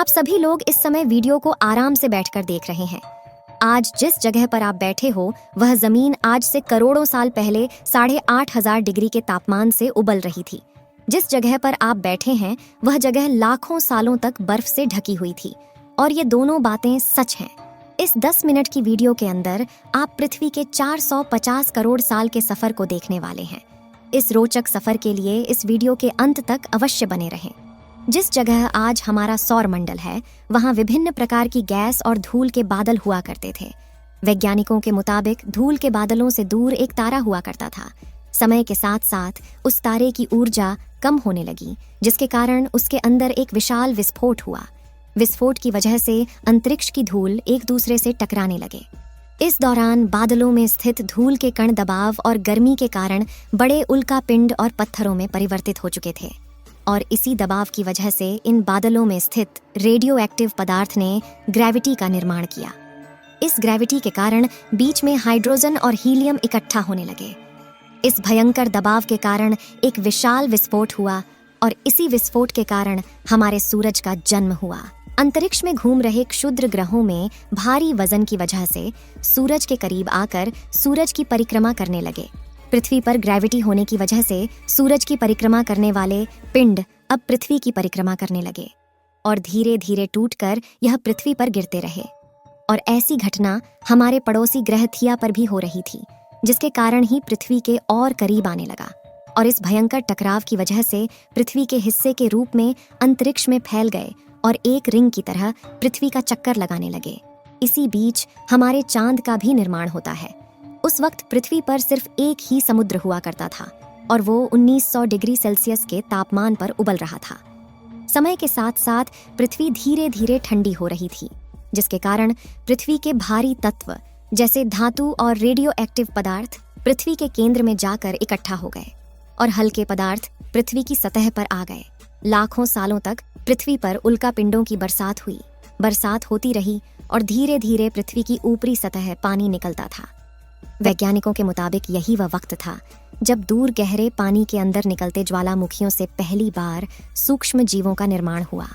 सभी लोग इस समय वीडियो को आराम से बैठकर देख रहे हैं। आज जिस जगह पर आप बैठे हो वह जमीन आज से करोड़ों साल पहले 8,500 डिग्री के तापमान से उबल रही थी। जिस जगह पर आप बैठे हैं वह जगह लाखों सालों तक बर्फ से ढकी हुई थी। और ये दोनों बातें सच हैं। इस 10 मिनट की वीडियो के अंदर आप पृथ्वी के 450 करोड़ साल के सफर को देखने वाले हैं। इस रोचक सफर के लिए इस वीडियो के अंत तक अवश्य बने रहें। जिस जगह आज हमारा सौर मंडल है वहां विभिन्न प्रकार की गैस और धूल के बादल हुआ करते थे। वैज्ञानिकों के मुताबिक धूल के बादलों से दूर एक तारा हुआ करता था। समय के साथ साथ उस तारे की ऊर्जा कम होने लगी, जिसके कारण उसके अंदर एक विशाल विस्फोट हुआ। विस्फोट की वजह से अंतरिक्ष की धूल एक दूसरे से टकराने लगे। इस दौरान बादलों में स्थित धूल के कण दबाव और गर्मी के कारण बड़े उल्कापिंड और पत्थरों में परिवर्तित हो चुके थे। और इसी दबाव की वजह से इन बादलों में स्थित रेडियो एक्टिव पदार्थ ने ग्रेविटी का निर्माण किया। इस ग्रेविटी के कारण बीच में हाइड्रोजन और हीलियम इकट्ठा होने लगे। इस भयंकर दबाव के कारण एक विशाल विस्फोट हुआ और इसी विस्फोट के कारण हमारे सूरज का जन्म हुआ। अंतरिक्ष में घूम रहे क्षुद्र ग्रहों में भारी वजन की वजह से सूरज के करीब आकर सूरज की परिक्रमा करने लगे। पृथ्वी पर ग्रेविटी होने की वजह से सूरज की परिक्रमा करने वाले पिंड अब पृथ्वी की परिक्रमा करने लगे और धीरे धीरे टूटकर यह पृथ्वी पर गिरते रहे। और ऐसी घटना हमारे पड़ोसी ग्रह थिया पर भी हो रही थी, जिसके कारण ही पृथ्वी के और करीब आने लगा। और इस भयंकर टकराव की वजह से पृथ्वी के हिस्से के रूप में अंतरिक्ष में फैल गए और एक रिंग की तरह पृथ्वी का चक्कर लगाने लगे। इसी बीच हमारे चांद का भी निर्माण होता है। उस वक्त पृथ्वी पर सिर्फ एक ही समुद्र हुआ करता था और वो 1900 डिग्री सेल्सियस के तापमान पर उबल रहा था। समय के साथ साथ पृथ्वी धीरे धीरे ठंडी हो रही थी, जिसके कारण पृथ्वी के भारी तत्व जैसे धातु और रेडियो एक्टिव पदार्थ पृथ्वी के केंद्र में जाकर इकट्ठा हो गए और हल्के पदार्थ पृथ्वी की सतह पर आ गए। लाखों सालों तक पृथ्वी पर उल्कापिंडों की बरसात हुई। बरसात होती रही और धीरे धीरे पृथ्वी की ऊपरी सतह पानी निकलता था। वैज्ञानिकों के मुताबिक यही वह वक्त था जब दूर गहरे पानी के अंदर निकलते ज्वालामुखियों से पहली बार सूक्ष्म जीवों का निर्माण हुआ।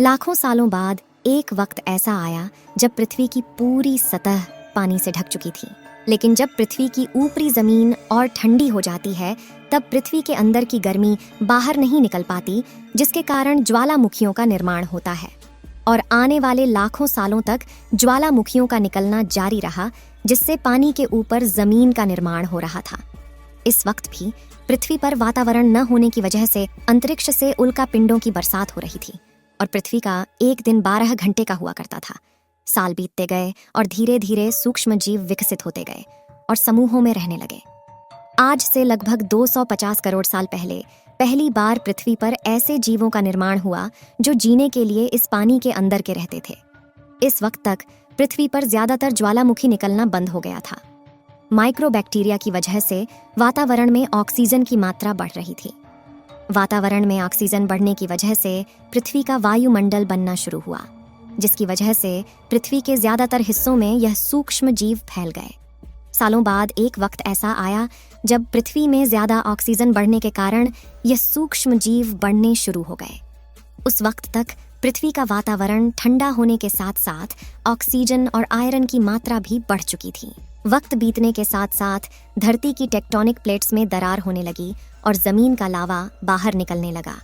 लाखों सालों बाद एक वक्त ऐसा आया जब पृथ्वी की पूरी सतह पानी से ढक चुकी थी। लेकिन जब पृथ्वी की ऊपरी जमीन और ठंडी हो जाती है तब पृथ्वी के अंदर की गर्मी बाहर नहीं निकल पाती, जिसके कारण ज्वालामुखियों का निर्माण होता है। और आने वाले लाखों सालों तक ज्वालामुखियों का निकलना जारी रहा, जिससे पानी के ऊपर जमीन का निर्माण हो रहा था। इस वक्त भी पृथ्वी पर वातावरण न होने की वजह से अंतरिक्ष से उल्कापिंडों की बरसात हो रही थी और पृथ्वी का एक दिन 12 घंटे का हुआ करता था। साल बीतते गए और धीरे धीरे सूक्ष्म जीव विकसित होते गए और समूहों में रहने लगे। आज से लगभग 250 करोड़ साल पहले पहली बार पृथ्वी पर ऐसे जीवों का निर्माण हुआ जो जीने के लिए इस पानी के अंदर के रहते थे। इस वक्त तक पृथ्वी पर ज्यादातर ज्वालामुखी निकलना बंद हो गया था। माइक्रोबैक्टीरिया की वजह से वातावरण में ऑक्सीजन की मात्रा बढ़ रही थी। वातावरण में ऑक्सीजन बढ़ने की वजह से पृथ्वी का वायुमंडल बनना शुरू हुआ, जिसकी वजह से पृथ्वी के ज्यादातर हिस्सों में यह सूक्ष्म जीव फैल गए। सालों बाद एक वक्त ऐसा आया जब पृथ्वी में ज्यादा ऑक्सीजन बढ़ने के कारण यह सूक्ष्म जीव बढ़ने शुरू हो गए। उस वक्त तक पृथ्वी का वातावरण ठंडा होने के साथ साथ ऑक्सीजन और आयरन की मात्रा भी बढ़ चुकी थी। वक्त बीतने के साथ साथ धरती की टेक्टोनिक प्लेट्स में दरार होने लगी और जमीन का लावा बाहर निकलने लगा,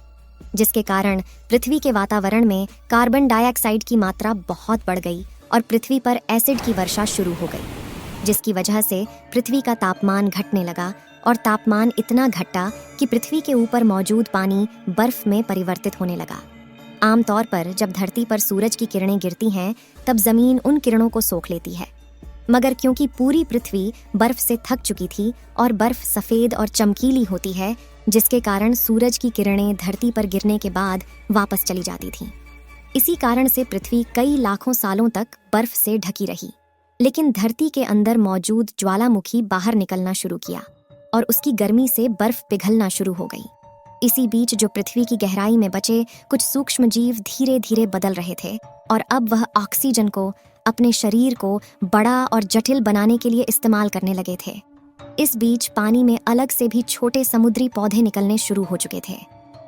जिसके कारण पृथ्वी के वातावरण में कार्बन डाइऑक्साइड की मात्रा बहुत बढ़ गई और पृथ्वी पर एसिड की वर्षा शुरू हो गई, जिसकी वजह से पृथ्वी का तापमान घटने लगा और तापमान इतना घटा कि पृथ्वी के ऊपर मौजूद पानी बर्फ में परिवर्तित होने लगा। आमतौर पर जब धरती पर सूरज की किरणें गिरती हैं तब जमीन उन किरणों को सोख लेती है, मगर क्योंकि पूरी पृथ्वी बर्फ से थक चुकी थी और बर्फ सफेद और चमकीली होती है, जिसके कारण सूरज की किरणें धरती पर गिरने के बाद वापस चली जाती थीं। इसी कारण से पृथ्वी कई लाखों सालों तक बर्फ से ढकी रही। लेकिन धरती के अंदर मौजूद ज्वालामुखी बाहर निकलना शुरू किया और उसकी गर्मी से बर्फ पिघलना शुरू हो गई। इसी बीच जो पृथ्वी की गहराई में बचे कुछ सूक्ष्म जीव धीरे धीरे बदल रहे थे और अब वह ऑक्सीजन को अपने शरीर को बड़ा और जटिल बनाने के लिए इस्तेमाल करने लगे थे। इस बीच पानी में अलग से भी छोटे समुद्री पौधे निकलने शुरू हो चुके थे।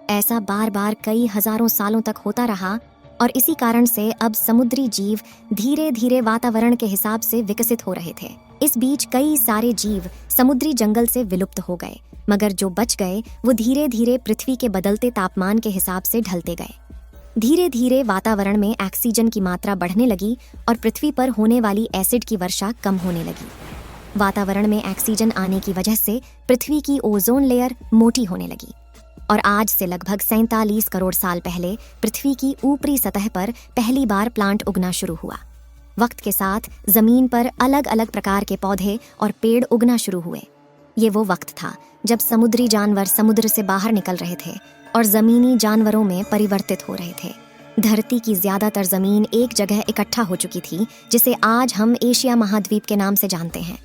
ऐसा बार बार कई हजारों सालों तक होता रहा और इसी कारण से अब समुद्री जीव धीरे धीरे वातावरण के हिसाब से विकसित हो रहे थे। इस बीच कई सारे जीव समुद्री जंगल से विलुप्त हो गए, मगर जो बच गए वो धीरे धीरे पृथ्वी के बदलते तापमान के हिसाब से ढलते गए। धीरे धीरे वातावरण में ऑक्सीजन की मात्रा बढ़ने लगी और पृथ्वी पर होने वाली एसिड की वर्षा कम होने लगी। वातावरण में ऑक्सीजन आने की वजह से पृथ्वी की ओजोन लेयर मोटी होने लगी और आज से लगभग 47 करोड़ साल पहले पृथ्वी की ऊपरी सतह पर पहली बार प्लांट उगना शुरू हुआ। वक्त के साथ जमीन पर अलग अलग प्रकार के पौधे और पेड़ उगना शुरू हुए। ये वो वक्त था जब समुद्री जानवर समुद्र से बाहर निकल रहे थे और जमीनी जानवरों में परिवर्तित हो रहे थे। धरती की ज्यादातर जमीन एक जगह इकट्ठा हो चुकी थी, जिसे आज हम एशिया महाद्वीप के नाम से जानते हैं।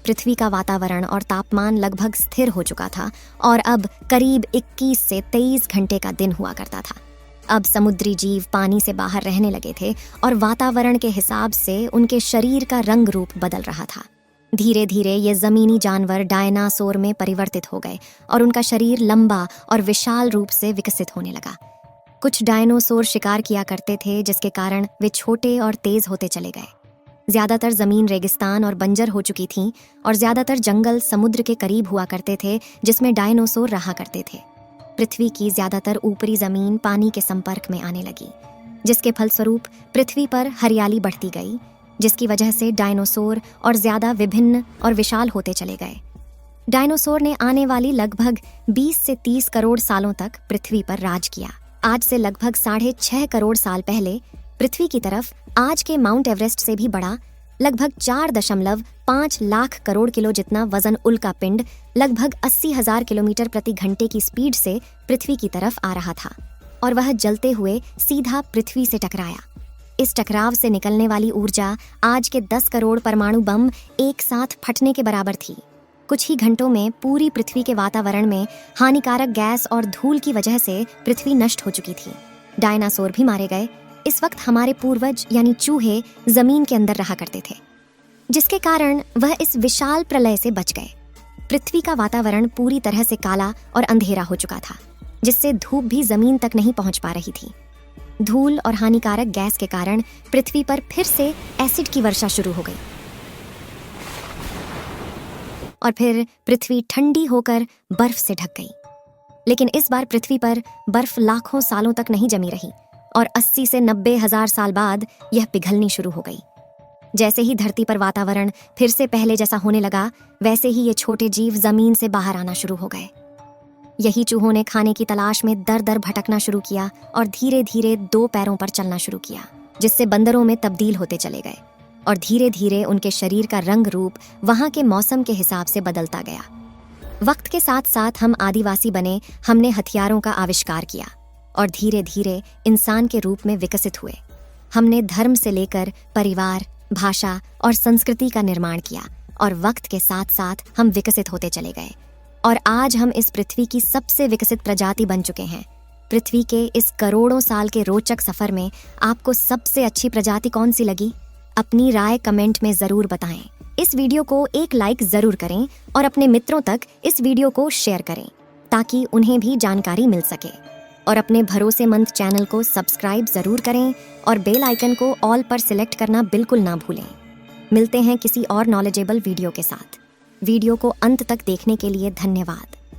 पृथ्वी का वातावरण और तापमान लगभग स्थिर हो चुका था और अब करीब 21 से 23 घंटे का दिन हुआ करता था। अब समुद्री जीव पानी से बाहर रहने लगे थे और वातावरण के हिसाब से उनके शरीर का रंग रूप बदल रहा था। धीरे धीरे ये जमीनी जानवर डायनासोर में परिवर्तित हो गए और उनका शरीर लंबा और विशाल रूप से विकसित होने लगा। कुछ डायनासोर शिकार किया करते थे, जिसके कारण वे छोटे और तेज होते चले गए। ज्यादातर जमीन रेगिस्तान और बंजर हो चुकी थी और ज्यादातर जंगल समुद्र के करीब हुआ करते थे, जिसमें डायनासोर रहा करते थे। पृथ्वी की ज्यादातर ऊपरी जमीन पानी के संपर्क में आने लगी, जिसके फलस्वरूप पृथ्वी पर हरियाली बढ़ती गई, जिसकी वजह से डायनासोर और ज्यादा विभिन्न और विशाल होते चले गए। डायनासोर ने आने वाली लगभग 20 से 30 करोड़ सालों तक पृथ्वी पर राज किया। आज से लगभग 6.5 करोड़ साल पहले पृथ्वी की तरफ आज के माउंट एवरेस्ट से भी बड़ा लगभग 4.5 लाख करोड़ किलो जितना वजन उल्का पिंड लगभग 80,000 किलोमीटर प्रति घंटे की स्पीड से पृथ्वी की तरफ आ रहा था और वह जलते हुए सीधा पृथ्वी से टकराया। इस टकराव से निकलने वाली ऊर्जा आज के 10 करोड़ परमाणु बम एक साथ फटने के बराबर थी। कुछ ही घंटों में पूरी पृथ्वी के वातावरण में हानिकारक गैस और धूल की वजह से पृथ्वी नष्ट हो चुकी थी। डायनासोर भी मारे गए। इस वक्त हमारे पूर्वज यानी चूहे जमीन के अंदर रहा करते थे, जिसके कारण वह इस विशाल प्रलय से बच गए। पृथ्वी का वातावरण पूरी तरह से काला और अंधेरा हो चुका था, जिससे धूप भी जमीन तक नहीं पहुंच पा रही थी। धूल और हानिकारक गैस के कारण पृथ्वी पर फिर से एसिड की वर्षा शुरू हो गई और फिर पृथ्वी ठंडी होकर बर्फ से ढक गई। लेकिन इस बार पृथ्वी पर बर्फ लाखों सालों तक नहीं जमी रही और 80 से 90 हजार साल बाद यह पिघलनी शुरू हो गई। जैसे ही धरती पर वातावरण फिर से पहले जैसा होने लगा, वैसे ही ये छोटे जीव जमीन से बाहर आना शुरू हो गए। यही चूहों ने खाने की तलाश में दर दर भटकना शुरू किया और धीरे धीरे 2 पैरों पर चलना शुरू किया, जिससे बंदरों में तब्दील होते चले गए और धीरे धीरे उनके शरीर का रंग रूप वहां के मौसम के हिसाब से बदलता गया। वक्त के साथ साथ हम आदिवासी बने, हमने हथियारों का आविष्कार किया और धीरे धीरे इंसान के रूप में विकसित हुए। हमने धर्म से लेकर परिवार, भाषा और संस्कृति का निर्माण किया और वक्त के साथ साथ हम विकसित होते चले गए और आज हम इस पृथ्वी की सबसे विकसित प्रजाति बन चुके हैं। पृथ्वी के इस करोड़ों साल के रोचक सफर में आपको सबसे अच्छी प्रजाति कौन सी लगी? अपनी राय कमेंट में जरूर बताएं। इस वीडियो को एक लाइक जरूर करें और अपने मित्रों तक इस वीडियो को शेयर करें ताकि उन्हें भी जानकारी मिल सके। और अपने भरोसेमंद चैनल को सब्सक्राइब जरूर करें और बेल आइकन को ऑल पर सिलेक्ट करना बिल्कुल ना भूलें। मिलते हैं किसी और नॉलेजेबल वीडियो के साथ। वीडियो को अंत तक देखने के लिए धन्यवाद।